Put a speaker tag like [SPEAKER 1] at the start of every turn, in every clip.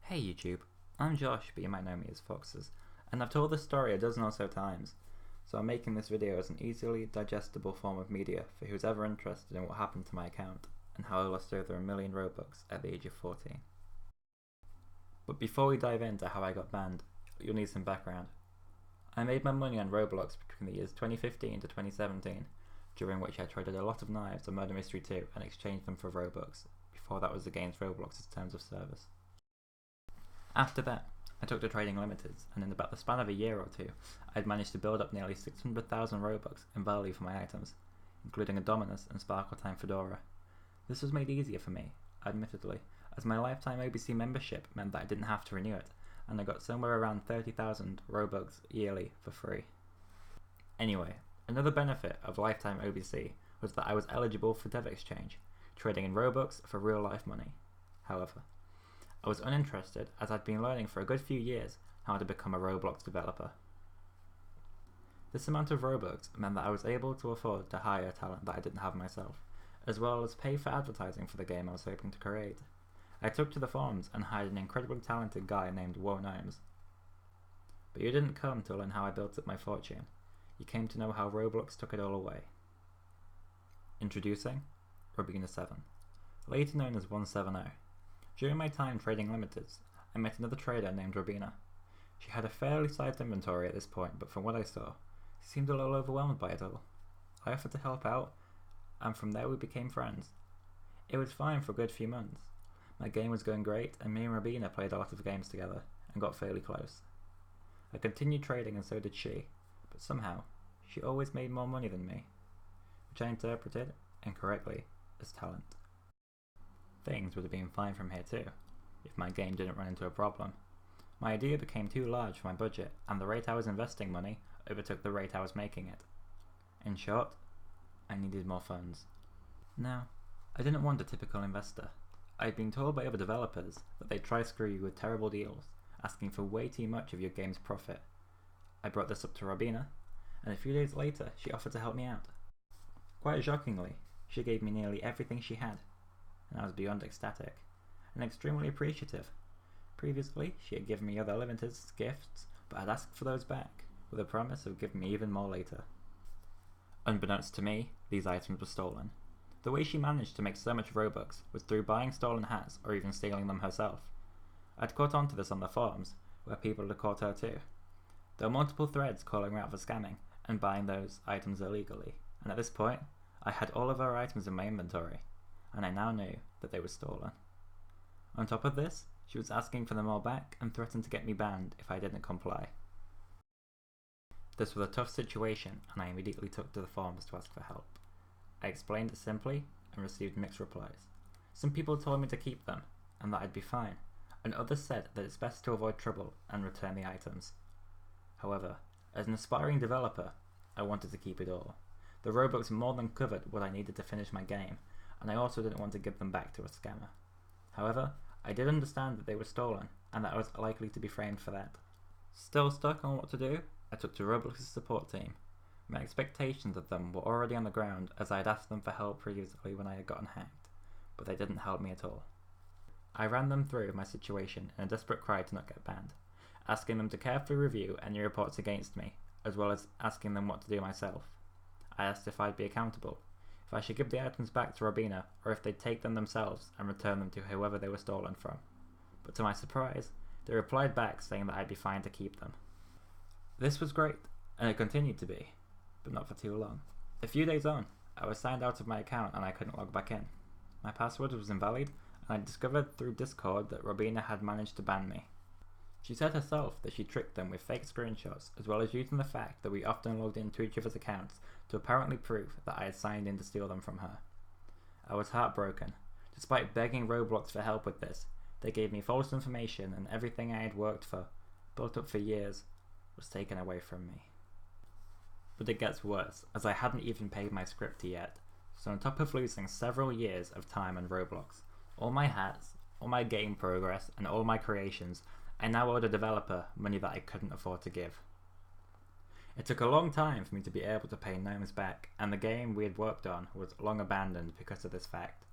[SPEAKER 1] Hey YouTube, I'm Josh, but you might know me as Foxes, and I've told this story a dozen or so times, so I'm making this video as an easily digestible form of media for who's ever interested in what happened to my account and how I lost over a million robux at the age of 14. But before we dive into how I got banned, you'll need some background. I made my money on Roblox between the years 2015 to 2017, during which I traded a lot of knives on Murder Mystery 2 and exchanged them for Robux, before that was against Roblox's terms of service. After that, I took to trading limiteds, and in about the span of a year or two, I'd managed to build up nearly 600,000 Robux in value for my items, including a Dominus and Sparkle Time Fedora. This was made easier for me, admittedly, as my lifetime OBC membership meant that I didn't have to renew it, and I got somewhere around 30,000 Robux yearly for free. Anyway, another benefit of lifetime OBC was that I was eligible for dev exchange, trading in Robux for real life money. However, I was uninterested as I'd been learning for a good few years how to become a Roblox developer. This amount of Robux meant that I was able to afford to hire talent that I didn't have myself, as well as pay for advertising for the game I was hoping to create. I took to the forums and hired an incredibly talented guy named Gnomes. But you didn't come to learn how I built up my fortune, you came to know how Roblox took it all away. Introducing Robina 7, later known as 170. During my time trading limiteds, I met another trader named Robina. She had a fairly sized inventory at this point, but from what I saw, she seemed a little overwhelmed by it all. I offered to help out, and from there we became friends. It was fine for a good few months. My game was going great, and me and Robina played a lot of games together, and got fairly close. I continued trading and so did she, but somehow, she always made more money than me, which I interpreted, incorrectly, as talent. Things would have been fine from here too, if my game didn't run into a problem. My idea became too large for my budget, and the rate I was investing money overtook the rate I was making it. In short, I needed more funds. Now, I didn't want a typical investor. I had been told by other developers that they'd try screw you with terrible deals, asking for way too much of your game's profit. I brought this up to Robina, and a few days later she offered to help me out. Quite shockingly, she gave me nearly everything she had, and I was beyond ecstatic, and extremely appreciative. Previously, she had given me other limited gifts, but I'd asked for those back, with a promise of giving me even more later. Unbeknownst to me, these items were stolen. The way she managed to make so much Robux was through buying stolen hats or even stealing them herself. I'd caught on to this on the forums, where people had caught her too. There were multiple threads calling her out for scamming and buying those items illegally, and at this point, I had all of her items in my inventory, and I now knew that they were stolen. On top of this, she was asking for them all back and threatened to get me banned if I didn't comply. This was a tough situation, and I immediately took to the forums to ask for help. I explained it simply and received mixed replies. Some people told me to keep them and that I'd be fine, and others said that it's best to avoid trouble and return the items. However, as an aspiring developer, I wanted to keep it all. The Robux more than covered what I needed to finish my game, and I also didn't want to give them back to a scammer. However, I did understand that they were stolen, and that I was likely to be framed for that. Still stuck on what to do, I took to Roblox's support team. My expectations of them were already on the ground, as I had asked them for help previously when I had gotten hacked, but they didn't help me at all. I ran them through my situation in a desperate cry to not get banned, asking them to carefully review any reports against me, as well as asking them what to do myself. I asked if I'd be accountable, if I should give the items back to Robina, or if they'd take them themselves and return them to whoever they were stolen from. But to my surprise, they replied back saying that I'd be fine to keep them. This was great, and it continued to be, but not for too long. A few days on, I was signed out of my account and I couldn't log back in. My password was invalid, and I discovered through Discord that Robina had managed to ban me. She said herself that she tricked them with fake screenshots, as well as using the fact that we often logged into each other's accounts to apparently prove that I had signed in to steal them from her. I was heartbroken. Despite begging Roblox for help with this, they gave me false information, and everything I had worked for, built up for years, was taken away from me. But it gets worse, as I hadn't even paid my scriptie yet, so on top of losing several years of time on Roblox, all my hats, all my game progress, and all my creations, I now owed a developer money that I couldn't afford to give. It took a long time for me to be able to pay Gnomes back, and the game we had worked on was long abandoned because of this fact.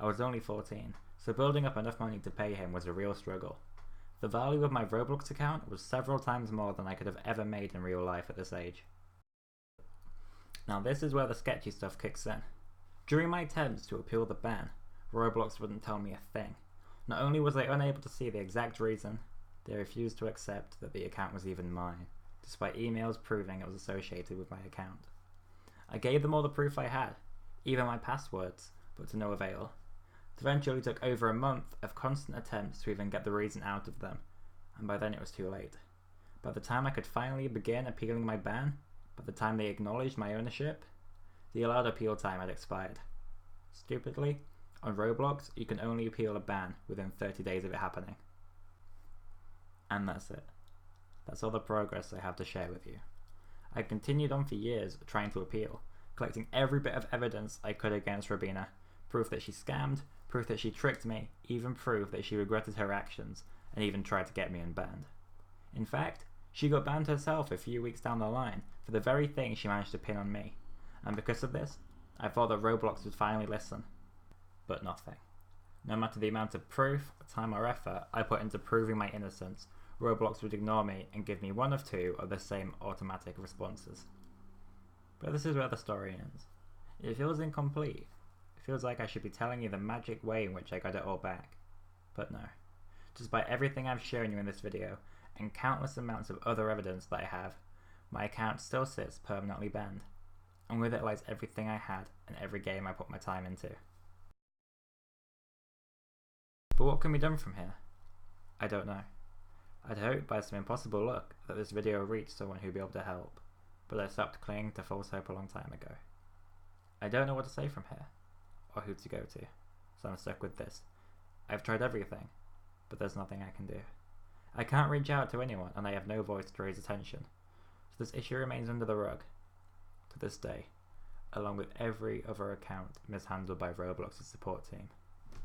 [SPEAKER 1] I was only 14, so building up enough money to pay him was a real struggle. The value of my Roblox account was several times more than I could have ever made in real life at this age. Now this is where the sketchy stuff kicks in. During my attempts to appeal the ban, Roblox wouldn't tell me a thing. Not only was I unable to see the exact reason, they refused to accept that the account was even mine, despite emails proving it was associated with my account. I gave them all the proof I had, even my passwords, but to no avail. It eventually took over a month of constant attempts to even get the reason out of them, and by then it was too late. By the time I could finally begin appealing my ban, by the time they acknowledged my ownership, the allowed appeal time had expired. Stupidly, on Roblox you can only appeal a ban within 30 days of it happening. And that's it. That's all the progress I have to share with you. I continued on for years trying to appeal, collecting every bit of evidence I could against Robina, proof that she scammed, proof that she tricked me, even proof that she regretted her actions, and even tried to get me unbanned. In fact, she got banned herself a few weeks down the line for the very thing she managed to pin on me, and because of this, I thought that Roblox would finally listen. But nothing. No matter the amount of proof, time or effort I put into proving my innocence, Roblox would ignore me and give me one of two of the same automatic responses. But this is where the story ends. It feels incomplete. It feels like I should be telling you the magic way in which I got it all back. But no. Despite everything I've shown you in this video, and countless amounts of other evidence that I have, my account still sits permanently banned. And with it lies everything I had and every game I put my time into. But what can be done from here? I don't know. I'd hoped by some impossible luck that this video reached someone who'd be able to help, but I stopped clinging to false hope a long time ago. I don't know what to say from here, or who to go to, so I'm stuck with this. I've tried everything, but there's nothing I can do. I can't reach out to anyone and I have no voice to raise attention, so this issue remains under the rug, to this day, along with every other account mishandled by Roblox's support team.